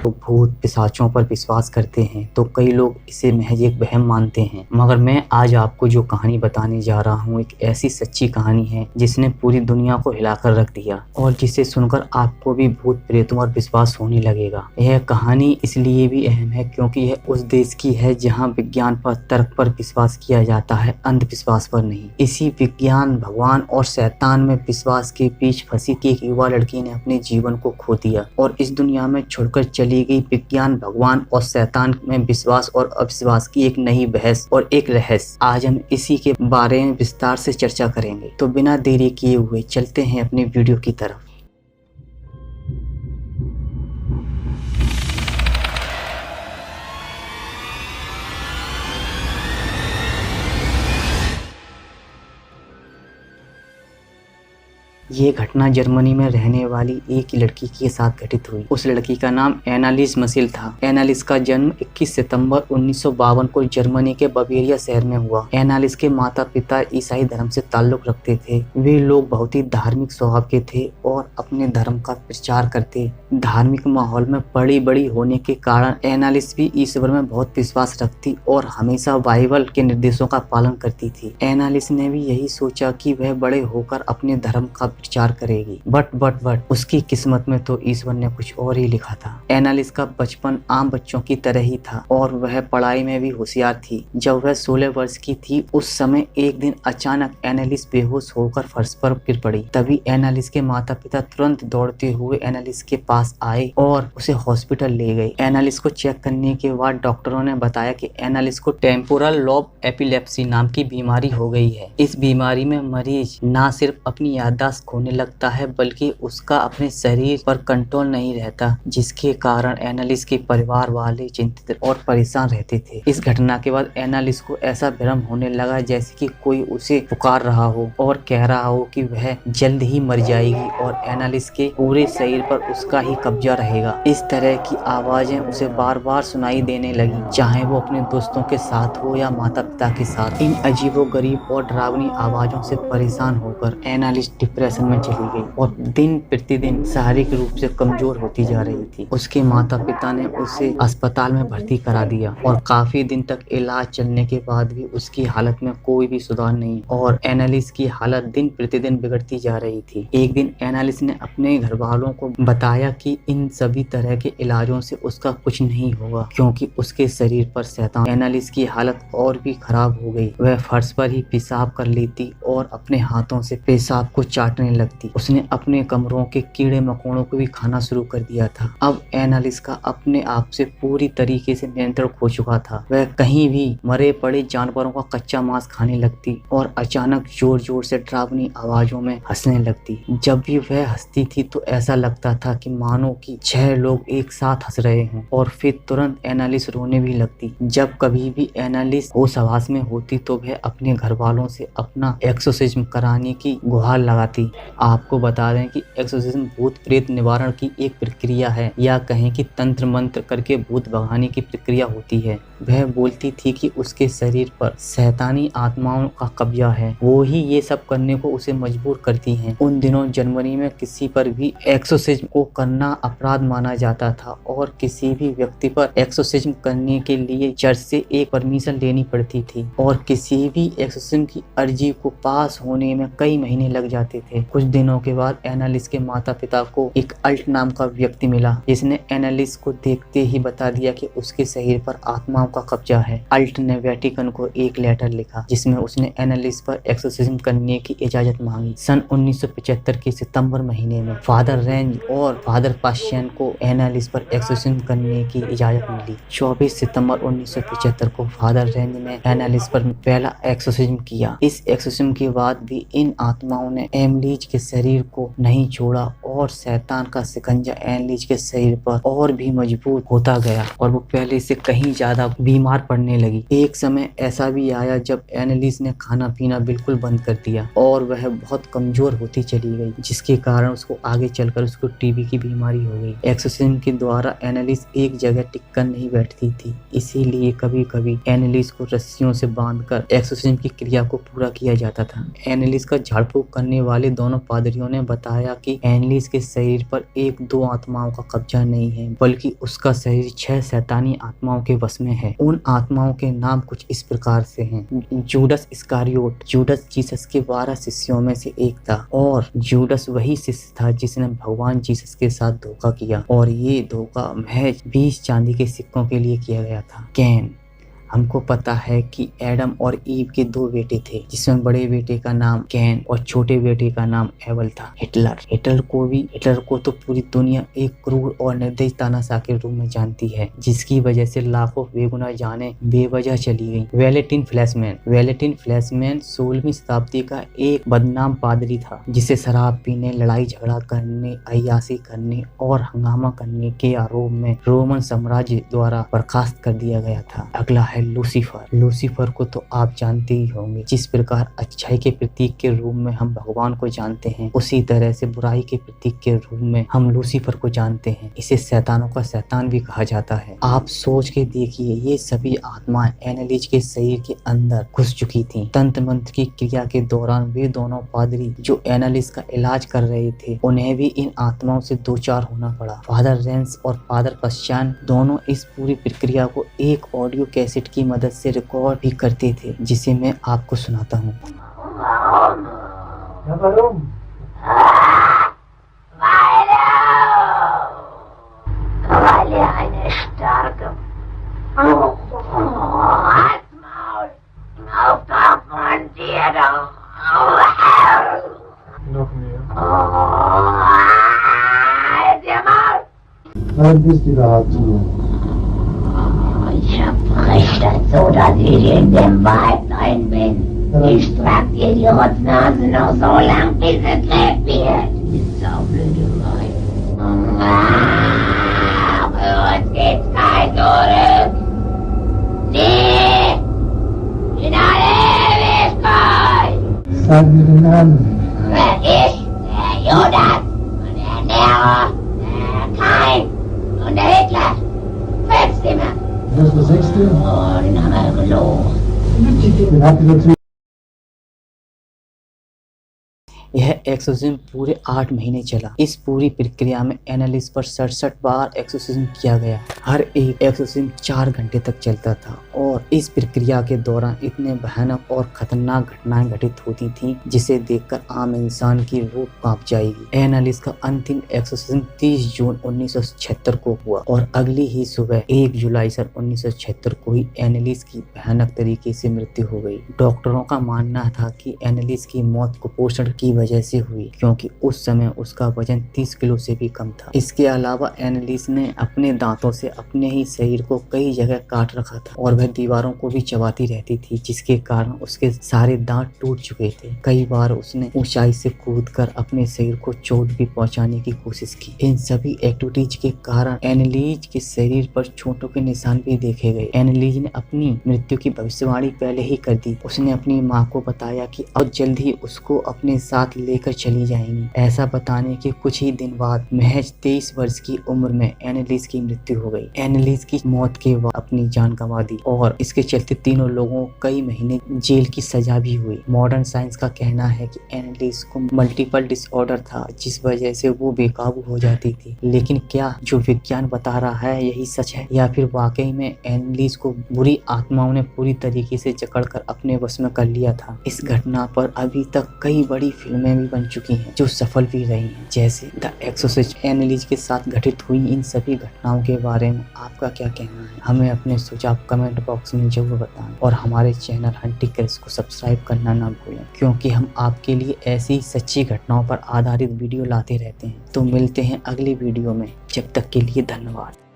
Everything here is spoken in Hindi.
तो भूत पिशाचों पर विश्वास करते हैं तो कई लोग इसे महज एक वहम मानते हैं, मगर मैं आज आपको जो कहानी बताने जा रहा हूँ एक ऐसी सच्ची कहानी है जिसने पूरी दुनिया को हिलाकर रख दिया और जिसे सुनकर आपको भी भूत प्रेतों पर विश्वास होने लगेगा। यह कहानी इसलिए भी अहम है क्योंकि यह उस देश की है जहाँ विज्ञान पर, तर्क पर विश्वास किया जाता है, अंधविश्वास पर नहीं। इसी विज्ञान, भगवान और शैतान में विश्वास के बीच फंसी एक युवा लड़की ने अपने जीवन को खो दिया और इस दुनिया में छोड़कर चली गई। विज्ञान, भगवान और शैतान में विश्वास और अविश्वास की एक नई बहस और एक रहस्य। आज हम इसी के बारे में विस्तार से चर्चा करेंगे। तो बिना देरी किए हुए चलते हैं अपनी वीडियो की तरफ। ये घटना जर्मनी में रहने वाली एक लड़की के साथ घटित हुई। उस लड़की का नाम एनालिस मसील था। एनालिस का जन्म 21 सितंबर 1952 को जर्मनी के बवेरिया शहर में हुआ। एनालिस के माता पिता ईसाई धर्म से ताल्लुक रखते थे। वे लोग बहुत ही धार्मिक स्वभाव के थे और अपने धर्म का प्रचार करते। धार्मिक माहौल में पली बड़ी होने के कारण एनालिस भी ईश्वर में बहुत विश्वास रखती और हमेशा बाइबल के निर्देशों का पालन करती थी। एनालिस ने भी यही सोचा कि वह बड़े होकर अपने धर्म का प्रचार करेगी, बट उसकी किस्मत में तो ईश्वर ने कुछ और ही लिखा था। एनालिस का बचपन आम बच्चों की तरह ही था और वह पढ़ाई में भी होशियार थी। जब वह 16 वर्ष की थी उस समय एक दिन अचानक एनालिस बेहोश होकर फर्श पर गिर पड़ी। तभी एनालिस के माता पिता तुरंत दौड़ते हुए एनालिस के पास आए और उसे हॉस्पिटल ले गए। एनालिस को चेक करने के बाद डॉक्टरों ने बताया कि एनालिस को टेम्पोरल लोब एपिलेप्सी नाम की बीमारी हो गई है। इस बीमारी में मरीज न सिर्फ अपनी याददाश्त खोने लगता है बल्कि उसका अपने शरीर पर कंट्रोल नहीं रहता, जिसके कारण एनालिस के परिवार वाले चिंतित और परेशान रहते थे। इस घटना के बाद एनालिस को ऐसा भ्रम होने लगा जैसे कि कोई उसे पुकार रहा हो और कह रहा हो कि वह जल्द ही मर जाएगी और एनालिस के पूरे शरीर पर उसका ही कब्जा रहेगा। इस तरह की आवाजें उसे बार बार सुनाई देने लगी, चाहे वो अपने दोस्तों के साथ हो या माता पिता के साथ। इन अजीबोगरीब और डरावनी आवाजों से परेशान होकर एनालिस डिप्रेशन में चली गई और दिन प्रतिदिन शारीरिक रूप से कमजोर होती जा रही थी। उसके माता पिता ने उसे अस्पताल में भर्ती करा दिया और काफी दिन तक इलाज चलने के बाद भी उसकी हालत में कोई भी सुधार नहीं और एनालिस की हालत दिन प्रतिदिन बिगड़ती जा रही थी। एक दिन एनालिस ने अपने घर वालों को बताया कि इन सभी तरह के इलाजों से उसका कुछ नहीं होगा क्योंकि उसके शरीर पर शैतान। एनालिस की हालत और भी खराब हो गई। वह फर्श पर ही पेशाब कर लेती और अपने हाथों से पेशाब को चाटने लगती। उसने अपने कमरों के कीड़े मकोड़ों को भी खाना शुरू कर दिया था। अब एनालिस का अपने आप से पूरी तरीके से नियंत्रण खो चुका था। वह कहीं भी मरे पड़े जानवरों का कच्चा मांस खाने लगती और अचानक जोर जोर से डरावनी आवाजों में हंसने लगती। जब भी वह हंसती थी तो ऐसा लगता था कि मानो कि 6 लोग एक साथ हंस रहे हों और फिर तुरंत एनालिस रोने भी लगती। जब कभी भी एनालिस होश हवास में होती तो वह अपने घर वालों से अपना एक्सोर्सिज्म कराने की गुहार लगाती। आपको बता दें कि एक्सोर्सिज्म भूत प्रेत निवारण की एक प्रक्रिया है या कहें कि तंत्र मंत्र करके भूत भगाने की प्रक्रिया होती है। वह बोलती थी कि उसके शरीर पर शैतानी आत्माओं का कब्जा है, वो ही ये सब करने को उसे मजबूर करती हैं। उन दिनों जर्मनी में किसी पर भी एक्सोर्सिज्म को करना अपराध माना जाता था और किसी भी व्यक्ति पर एक्सोर्सिज्म करने के लिए चर्च से एक परमिशन लेनी पड़ती थी और किसी भी एक्सोर्सिज्म की अर्जी को पास होने में कई महीने लग जाते थे। कुछ दिनों के बाद एनालिस के माता पिता को एक अल्ट नाम का व्यक्ति मिला जिसने एनालिस को देखते ही बता दिया कि उसके शरीर पर आत्माओं का कब्जा है। अल्ट ने वेटिकन को एक लेटर लिखा जिसमें उसने एनालिस पर एक्सोर्सिज्म करने की इजाजत मांगी। सन 1975 के सितंबर महीने में फादर रेंज और फादर पाशियन को एनालिस पर एक्सोर्सिज्म करने की इजाजत मिली। 24 सितंबर 1975 को फादर रेंज ने एनालिस पर पहला एक्सोर्सिज्म किया। इस एक्सोर्सिज्म के बाद भी इन आत्माओं ने एनालिस के शरीर को नहीं छोड़ा और शैतान का शिकंजा एनालिस के शरीर पर और भी मजबूत होता गया और वो पहले से कहीं ज्यादा बीमार पड़ने लगी। एक समय ऐसा भी आया जब एनालिस ने खाना पीना बिल्कुल बंद कर दिया और वह बहुत कमजोर होती चली गई, जिसके कारण उसको आगे चलकर उसको टीबी की बीमारी हो गई। एक्सोर्सिज्म के द्वारा एनालिस एक जगह टिककर नहीं बैठती थी, इसीलिए कभी कभी एनालिस को रस्सियों से बांधकर एक्सोर्सिज्म की क्रिया को पूरा किया जाता था। एनालिस का झाड़ फूक करने वाले दोनों पादरियों ने बताया कि एनालिस के शरीर पर एक दो आत्माओं का कब्जा नहीं है, बल्कि उसका शरीर 6 शैतानी आत्माओं के वश में है। उन आत्माओं के नाम कुछ इस प्रकार से हैं। जूडस इस्कारियोट। जूडस जीसस के 12 शिष्यों में से एक था और जूडस वही शिष्य था जिसने भगवान जीसस के साथ धोखा किया, और ये धोखा महज 20 चांदी के सिक्कों के लिए किया गया था। कैन। हमको पता है कि एडम और ईव के 2 बेटे थे, जिसमें बड़े बेटे का नाम कैन और छोटे बेटे का नाम एबल था। हिटलर को तो पूरी दुनिया एक क्रूर और निर्दयी तानाशाह के रूप में जानती है, जिसकी वजह से लाखों बेगुनाह जानें बेवजह चली गई। वैलेंटाइन फ्लैशमैन 16वीं शताब्दी का एक बदनाम पादरी था, जिसे शराब पीने, लड़ाई झगड़ा करने, अय्याशी करने और हंगामा करने के आरोप में रोमन साम्राज्य द्वारा बर्खास्त कर दिया गया था। अगला है लूसीफर को तो आप जानते ही होंगे। जिस प्रकार अच्छाई के प्रतीक के रूप में हम भगवान को जानते हैं, उसी तरह से बुराई के प्रतीक के रूप में हम लूसीफर को जानते हैं। इसे शैतानों का शैतान भी कहा जाता है। आप सोच के देखिए, ये सभी आत्माएं एनालिज के शरीर के अंदर घुस चुकी थी। तंत्र मंत्र की क्रिया के दौरान वे दोनों पादरी जो एनालिज का इलाज कर रहे थे, उन्हें भी इन आत्माओं से दो चार होना पड़ा। फादर रेंस और फादर पश्चान दोनों इस पूरी प्रक्रिया को एक ऑडियो कैसेट की मदद से रिकॉर्ड भी करते थे, जिसे मैं आपको सुनाता हूँ। Ich hab so, dass ich in dem Wald rein bin. Ich trag dir die Rotznase noch so lang, bis es lebt wird. Die saublöde Weib. Für uns gibt's kein Zurück. Nee! In alle Ewigkeit! Sag mir den Namen. Ich, der Judas, und der Nero, der Kain und der Hitler. 5 Stimmen. Das ist der 6. Oh, den haben wir gelogen. Den habt ihr natürlich. यह एक्सोर्सिज्म पूरे 8 महीने चला। इस पूरी प्रक्रिया में एनालिस पर 67 बार एक्सोर्सिज्म किया गया। हर एक एक्सोर्सिज्म 4 घंटे तक चलता था और इस प्रक्रिया के दौरान इतने भयानक और खतरनाक घटनाएं घटित होती थीं, जिसे देखकर आम इंसान की रूह कांप जाएगी। एनालिस का अंतिम एक्सोर्सिज्म 30 जून 1976 को हुआ और अगली ही सुबह 1 जुलाई सन 1976 को ही एनालिस की भयानक तरीके से मृत्यु हो गई। डॉक्टरों का मानना था कि एनालिस की मौत कुपोषण की वजह से हुई, क्योंकि उस समय उसका वजन 30 किलो से भी कम था। इसके अलावा एनालिस ने अपने दांतों से अपने ही शरीर को कई जगह काट रखा था और वह दीवारों को भी चबाती रहती थी, जिसके कारण उसके सारे दांत टूट चुके थे। कई बार उसने ऊंचाई से कूदकर अपने शरीर को चोट भी पहुंचाने की कोशिश की। इन सभी एक्टिविटीज के कारण एनालिस के शरीर पर चोटों के निशान भी देखे गए। एनालिस ने अपनी मृत्यु की भविष्यवाणी पहले ही कर दी। उसने अपनी माँ को बताया कि अब जल्द ही उसको अपने साथ लेकर चली जाएंगी। ऐसा बताने के कुछ ही दिन बाद महज 23 वर्ष की उम्र में एनालिस की मृत्यु हो गई। एनालिस की मौत के बाद अपनी जान गंवा दी और इसके चलते तीनों लोगों को कई महीने जेल की सजा भी हुई। मॉडर्न साइंस का कहना है कि एनालिस को मल्टीपल डिसऑर्डर था, जिस वजह से वो बेकाबू हो जाती थी। लेकिन क्या जो विज्ञान बता रहा है यही सच है, या फिर वाकई में एनालिस को बुरी आत्माओं ने पूरी तरीके से जकड़कर अपने वश में कर लिया था? इस घटना पर अभी तक कई बड़ी फिल्में भी बन चुकी हैं जो सफल भी रही हैं, जैसे द एक्सोर्सिस्ट। एनालिस के साथ घटित हुई इन सभी घटनाओं के बारे में आपका क्या कहना है? हमें अपने सुझाव कमेंट बॉक्स में जरूर बताएं और हमारे चैनल हंटिंग क्रेज को सब्सक्राइब करना ना भूलें, क्योंकि हम आपके लिए ऐसी सच्ची घटनाओं पर आधारित वीडियो लाते रहते हैं। तो मिलते हैं अगली वीडियो में, जब तक के लिए धन्यवाद।